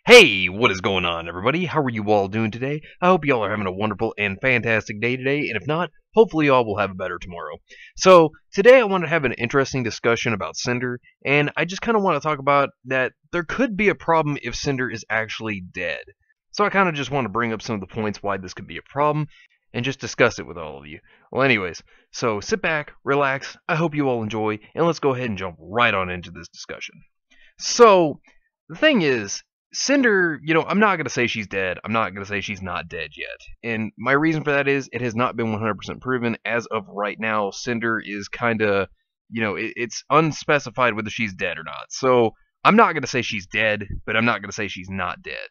Hey, what is going on, everybody? How are you all doing today? I hope you all are having a wonderful and fantastic day today, and if not, hopefully you all will have a better tomorrow. So, today I want to have an interesting discussion about Cinder, and I just kind of want to talk about that there could be a problem if Cinder is actually dead. So I kind of just want to bring up some of the points why this could be a problem, and just discuss it with all of you. Well, anyways, so sit back, relax, I hope you all enjoy, and let's go ahead and jump right on into this discussion. So, the thing is, Cinder, I'm not going to say she's dead. I'm not going to say she's not dead yet. And my reason for that is it has not been 100% proven. As of right now, Cinder is kind of, it's unspecified whether she's dead or not. So I'm not going to say she's dead, but I'm not going to say she's not dead.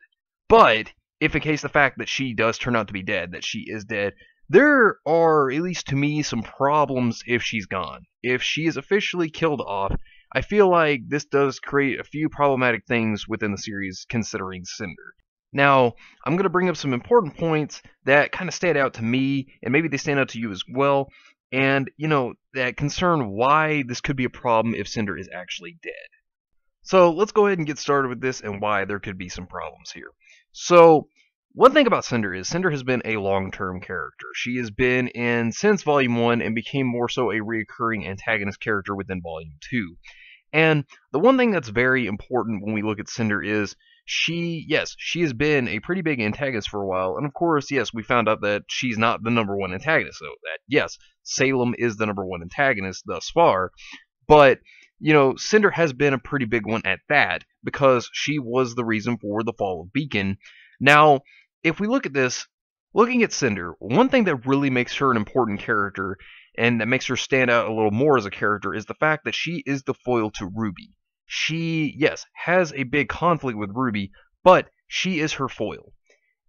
But if in case the fact that she does turn out to be dead, that she is dead, there are, at least to me, some problems if she's gone. If she is officially killed off, I feel like this does create a few problematic things within the series considering Cinder. Now, I'm going to bring up some important points that kind of stand out to me, and maybe they stand out to you as well, and, that concern why this could be a problem if Cinder is actually dead. So, let's go ahead and get started with this and why there could be some problems here. So, one thing about Cinder is Cinder has been a long-term character. She has been in since Volume 1 and became more so a recurring antagonist character within Volume 2. And the one thing that's very important when we look at Cinder is she has been a pretty big antagonist for a while. And of course, yes, we found out that she's not the number one antagonist. So that, yes, Salem is the number one antagonist thus far. But, Cinder has been a pretty big one at that because she was the reason for the fall of Beacon. Now, if we look at this, looking at Cinder, one thing that really makes her an important character and that makes her stand out a little more as a character is the fact that she is the foil to RWBY. She, yes, has a big conflict with RWBY, but she is her foil.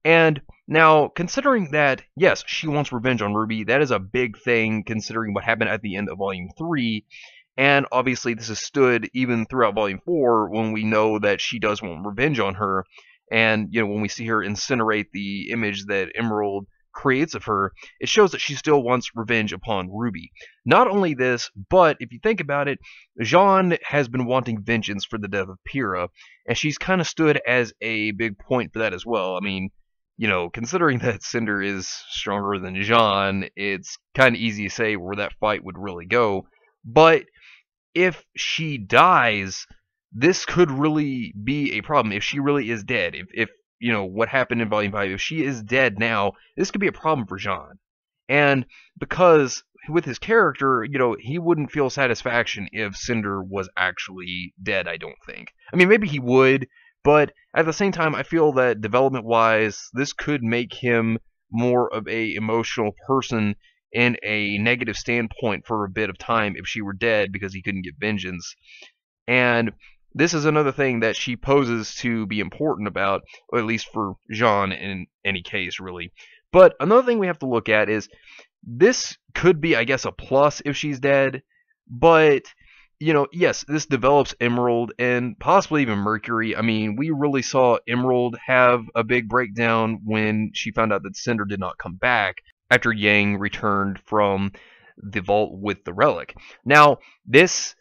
And now, considering that, yes, she wants revenge on RWBY, that is a big thing considering what happened at the end of Volume 3, and obviously this has stood even throughout Volume 4 when we know that she does want revenge on her, and, when we see her incinerate the image that Emerald creates of her, it shows that she still wants revenge upon RWBY. Not only this, but if you think about it, Jean has been wanting vengeance for the death of Pyrrha, and she's kind of stood as a big point for that as well. I mean, considering that Cinder is stronger than Jean, it's kind of easy to say where that fight would really go. But if she dies, this could really be a problem if she really is dead. If what happened in Volume 5, if she is dead now, this could be a problem for Jean. And because with his character, he wouldn't feel satisfaction if Cinder was actually dead, I don't think. I mean, maybe he would, but at the same time, I feel that development-wise, this could make him more of a emotional person in a negative standpoint for a bit of time if she were dead because he couldn't get vengeance. And this is another thing that she poses to be important about, or at least for Jean in any case, really. But another thing we have to look at is this could be, I guess, a plus if she's dead. But, yes, this develops Emerald and possibly even Mercury. I mean, we really saw Emerald have a big breakdown when she found out that Cinder did not come back after Yang returned from the vault with the relic. Now, this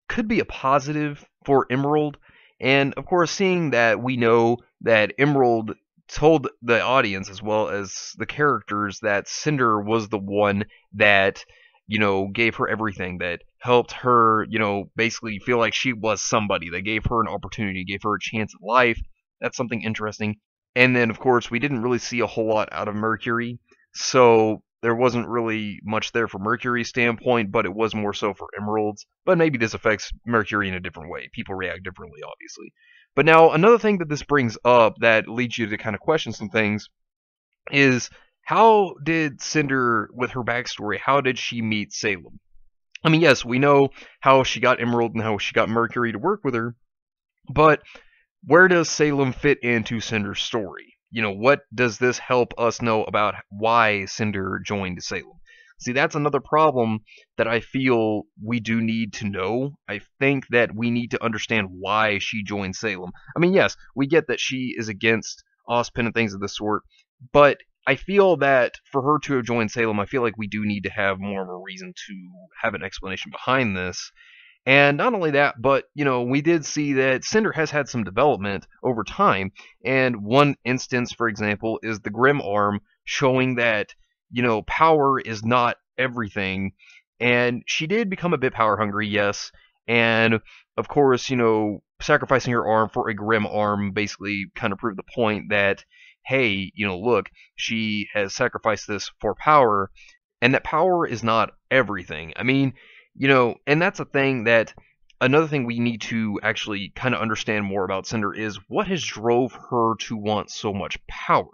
could be a positive for Emerald, and of course, seeing that we know that Emerald told the audience as well as the characters that Cinder was the one that, gave her everything, that helped her, basically feel like she was somebody, that gave her an opportunity, gave her a chance at life. That's something interesting. And then, of course, we didn't really see a whole lot out of Mercury, so there wasn't really much there for Mercury's standpoint, but it was more so for Emerald's. But maybe this affects Mercury in a different way. People react differently, obviously. But now, another thing that this brings up that leads you to kind of question some things is, how did Cinder, with her backstory, how did she meet Salem? I mean, yes, we know how she got Emerald and how she got Mercury to work with her, but where does Salem fit into Cinder's story? What does this help us know about why Cinder joined Salem? See, that's another problem that I feel we do need to know. I think that we need to understand why she joined Salem. I mean, yes, we get that she is against Ozpin and things of this sort, but I feel that for her to have joined Salem, I feel like we do need to have more of a reason to have an explanation behind this. And not only that, but we did see that Cinder has had some development over time. And one instance, for example, is the Grim Arm, showing that power is not everything. And she did become a bit power hungry, yes. And of course, sacrificing her arm for a Grim Arm basically kind of proved the point that, hey, look, she has sacrificed this for power, and that power is not everything. I mean, and that's a thing that another thing we need to actually kind of understand more about Cinder is what has drove her to want so much power.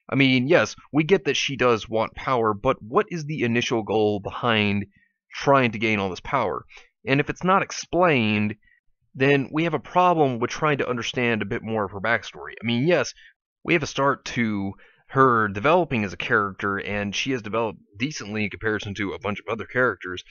I mean, yes, we get that she does want power, but what is the initial goal behind trying to gain all this power? And if it's not explained, then we have a problem with trying to understand a bit more of her backstory. I mean, yes, we have a start to her developing as a character, and she has developed decently in comparison to a bunch of other characters,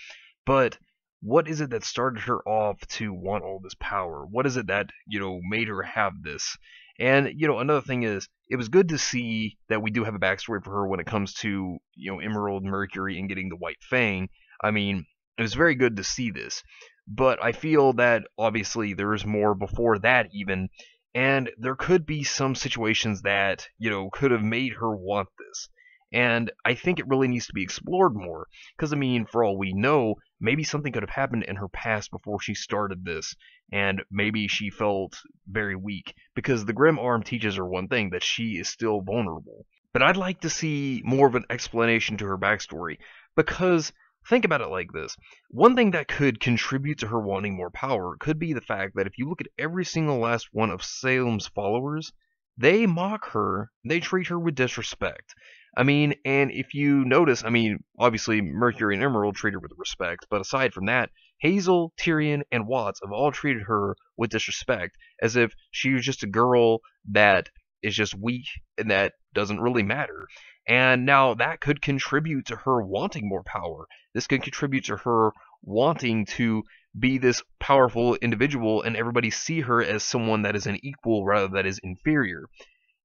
but what is it that started her off to want all this power? What is it that, made her have this? And, another thing is, it was good to see that we do have a backstory for her when it comes to, Emerald, Mercury, and getting the White Fang. I mean, it was very good to see this. But I feel that, obviously, there is more before that, even. And there could be some situations that, could have made her want this. And I think it really needs to be explored more. Because, I mean, for all we know, maybe something could have happened in her past before she started this. And maybe she felt very weak. Because the Grim Arm teaches her one thing, that she is still vulnerable. But I'd like to see more of an explanation to her backstory. Because, think about it like this. One thing that could contribute to her wanting more power could be the fact that if you look at every single last one of Salem's followers, they mock her, they treat her with disrespect. I mean, and if you notice, I mean, obviously Mercury and Emerald treat her with respect, but aside from that, Hazel, Tyrion, and Watts have all treated her with disrespect, as if she was just a girl that is just weak and that doesn't really matter. And now that could contribute to her wanting more power. This could contribute to her wanting to be this powerful individual and everybody see her as someone that is an equal rather than is inferior.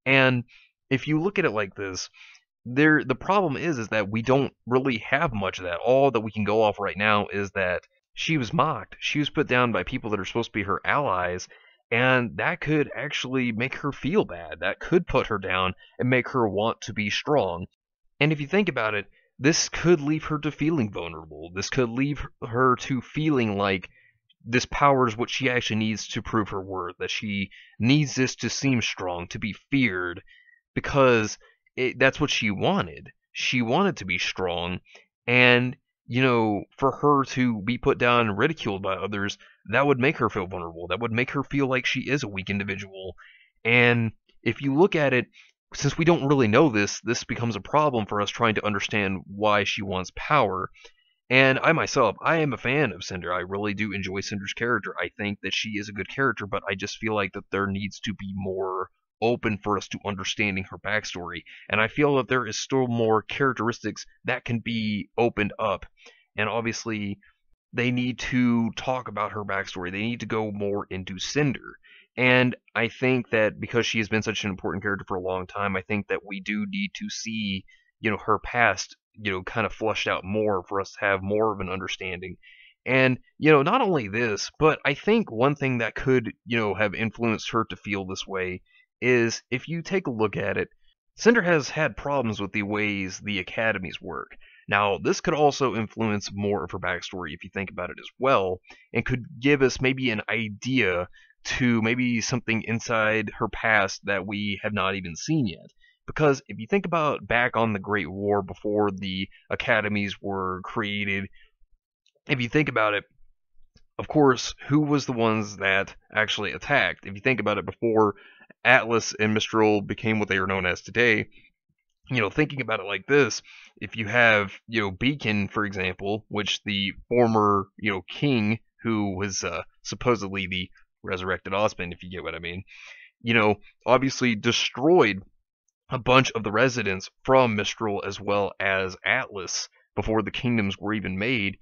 And if you look at it like this, the problem is that we don't really have much of that. All that we can go off right now is that she was mocked. She was put down by people that are supposed to be her allies, and that could actually make her feel bad. That could put her down and make her want to be strong. And if you think about it, this could leave her to feeling vulnerable. This could leave her to feeling like this power is what she actually needs to prove her worth, that she needs this to seem strong, to be feared, because that's what she wanted. She wanted to be strong, and for her to be put down and ridiculed by others, that would make her feel vulnerable. That would make her feel like she is a weak individual. And if you look at it, since we don't really know this becomes a problem for us trying to understand why she wants power. And I myself, I am a fan of Cinder. I really do enjoy Cinder's character. I think that she is a good character, but I just feel like that there needs to be more open for us to understanding her backstory. And I feel that there is still more characteristics that can be opened up. And obviously, they need to talk about her backstory. They need to go more into Cinder. And I think that because she has been such an important character for a long time, I think that we do need to see, her past, kind of flushed out more for us to have more of an understanding. And, not only this, but I think one thing that could, have influenced her to feel this way is if you take a look at it, Cinder has had problems with the ways the academies work. Now, this could also influence more of her backstory if you think about it as well, and could give us maybe an idea to maybe something inside her past that we have not even seen yet. Because if you think about back on the Great War before the academies were created, if you think about it, of course, who was the ones that actually attacked? If you think about it, before Atlas and Mistral became what they are known as today, thinking about it like this, if you have, Beacon, for example, which the former, king, who was supposedly the resurrected Osmond, if you get what I mean, obviously destroyed a bunch of the residents from Mistral as well as Atlas before the kingdoms were even made.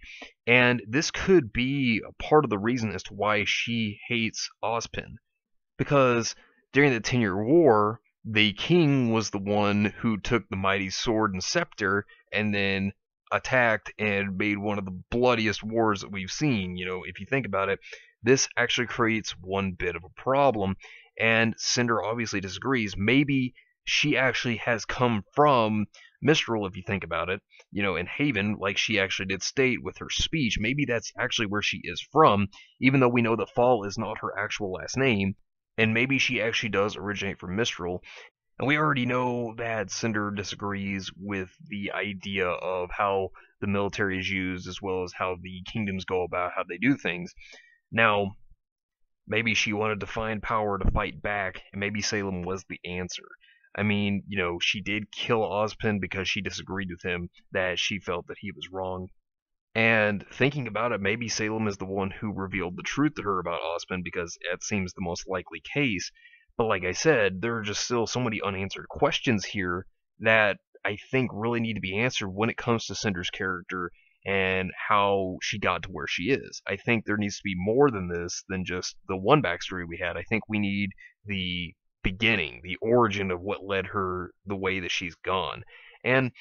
And this could be a part of the reason as to why she hates Ozpin. Because during the 10-Year War, the king was the one who took the mighty sword and scepter and then attacked and made one of the bloodiest wars that we've seen. If you think about it, this actually creates one bit of a problem, and Cinder obviously disagrees. Maybe she actually has come from Mistral, if you think about it, in Haven, like she actually did state with her speech. Maybe that's actually where she is from, even though we know that Fall is not her actual last name, and maybe she actually does originate from Mistral. And we already know that Cinder disagrees with the idea of how the military is used, as well as how the kingdoms go about how they do things. Now, maybe she wanted to find power to fight back, and maybe Salem was the answer. I mean, she did kill Ozpin because she disagreed with him, that she felt that he was wrong. And thinking about it, maybe Salem is the one who revealed the truth to her about Ozpin, because that seems the most likely case. But like I said, there are just still so many unanswered questions here that I think really need to be answered when it comes to Cinder's character and how she got to where she is. I think there needs to be more than this, than just the one backstory we had. I think we need the beginning, the origin of what led her the way that she's gone. And,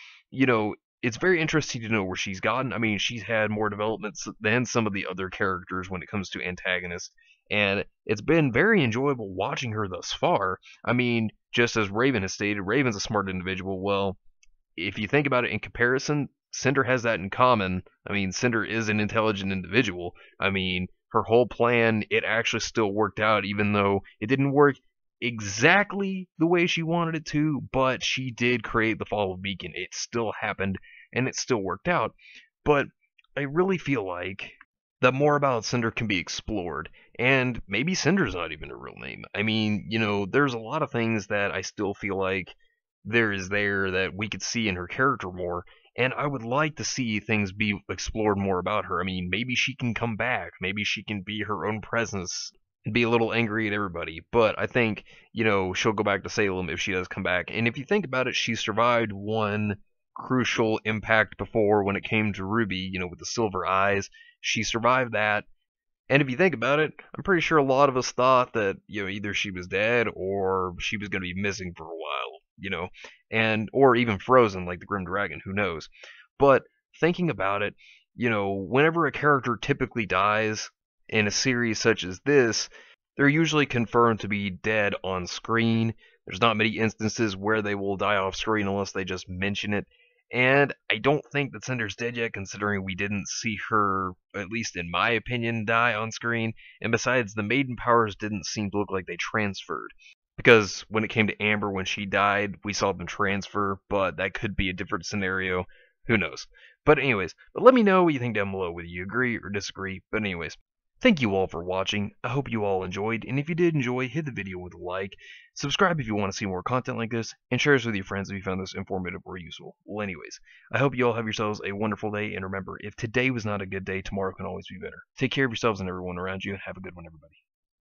it's very interesting to know where she's gotten. I mean, she's had more developments than some of the other characters when it comes to antagonists, and it's been very enjoyable watching her thus far. I mean, just as Raven has stated, Raven's a smart individual. Well, if you think about it in comparison, Cinder has that in common. I mean, Cinder is an intelligent individual. I mean, her whole plan, it actually still worked out, even though it didn't work exactly the way she wanted it to, but she did create the fall of Beacon. It still happened, and it still worked out. But I really feel like that more about Cinder can be explored, and maybe Cinder's not even a real name. I mean, there's a lot of things that I still feel like there that we could see in her character more, and I would like to see things be explored more about her. I mean, maybe she can come back, maybe she can be her own presence and be a little angry at everybody, but I think, she'll go back to Salem if she does come back. And if you think about it, she survived one crucial impact before when it came to Ruby, with the silver eyes. She survived that. And if you think about it, I'm pretty sure a lot of us thought that, either she was dead or she was going to be missing for a while, and or even frozen like the Grim Dragon, who knows. But thinking about it, whenever a character typically dies in a series such as this, they're usually confirmed to be dead on screen. There's not many instances where they will die off screen unless they just mention it. And I don't think that Cinder's dead yet, considering we didn't see her, at least in my opinion, die on screen. And besides, the Maiden powers didn't seem to look like they transferred. Because when it came to Amber, when she died, we saw them transfer, but that could be a different scenario. Who knows? But anyways, let me know what you think down below, whether you agree or disagree. But anyways, thank you all for watching. I hope you all enjoyed, and if you did enjoy, hit the video with a like, subscribe if you want to see more content like this, and share this with your friends if you found this informative or useful. Well, anyways, I hope you all have yourselves a wonderful day, and remember, if today was not a good day, tomorrow can always be better. Take care of yourselves and everyone around you, and have a good one, everybody.